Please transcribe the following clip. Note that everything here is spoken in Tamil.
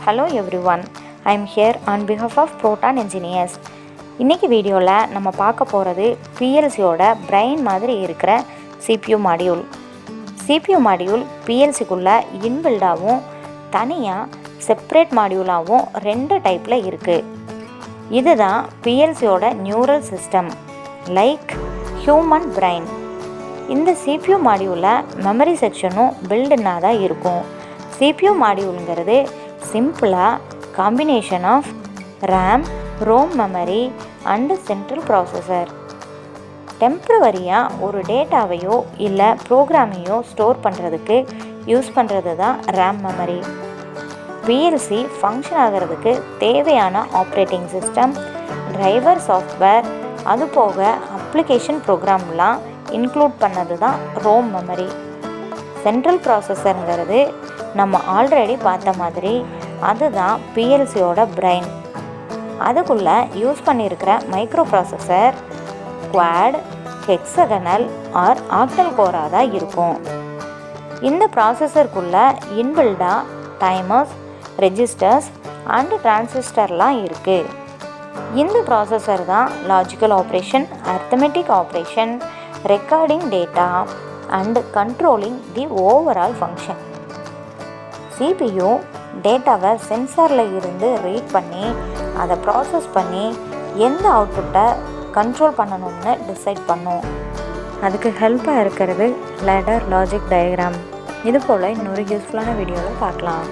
Hello everyone, I am here on behalf of Proton Engineers. இன்னைக்கு வீடியோவில் நம்ம பார்க்க போகிறது PLCயோட பிரைன் மாதிரி இருக்கிற CPU Module. CPU Module PLCக்குள்ளே இன்பில்டாகவும் தனியாக செப்பரேட் மாடியூலாகவும் ரெண்டு டைப்பில் இருக்குது. இதுதான் PLCயோட neural system like human brain. இந்த CPU மாடியூலில் மெமரி செக்ஷனும் பில்டுன்னா தான் இருக்கும். CPU மாடியூலுங்கிறது சிம்பிளாக combination of RAM, ROM memory and central processor. டெம்ப்ரவரியாக ஒரு டேட்டாவையோ இல்லை ப்ரோக்ராமையோ ஸ்டோர் பண்ணுறதுக்கு யூஸ் பண்ணுறது தான் ரேம் மெமரி. PLC ஃபங்க்ஷன் ஆகிறதுக்கு தேவையான ஆப்ரேட்டிங் சிஸ்டம், டிரைவர் சாஃப்ட்வேர், அது போக அப்ளிகேஷன் ப்ரோக்ராம்லாம் இன்க்ளூட் பண்ணது தான் ரோம் மெமரி. சென்ட்ரல் ப்ராசஸருங்கிறது நம்ம ஆல்ரெடி பார்த்த மாதிரி அதுதான் PLCயோட பிரைன். அதுக்குள்ளே யூஸ் பண்ணியிருக்கிற micro processor quad, hexagonal or octal கோராக தான் இருக்கும். இந்த ப்ராசஸருக்குள்ளே இன்பில்டாக டைமர்ஸ், ரெஜிஸ்டர்ஸ் அண்டு டிரான்சிஸ்டர்லாம் இருக்குது. இந்த ப்ராசஸர் தான் logical operation, arithmetic operation, recording data and controlling the overall function. CPU டேட்டாவை சென்சாரில் இருந்து ரீட் பண்ணி அதை ப்ராசஸ் பண்ணி எந்த அவுட்புட்டை கண்ட்ரோல் பண்ணணும்னு டிசைட் பண்ணும். அதுக்கு ஹெல்ப்பாக இருக்கிறது லேடர் லாஜிக் டயக்ராம். இது போல் இன்னொரு யூஸ்ஃபுல்லான வீடியோவில் பார்க்கலாம்.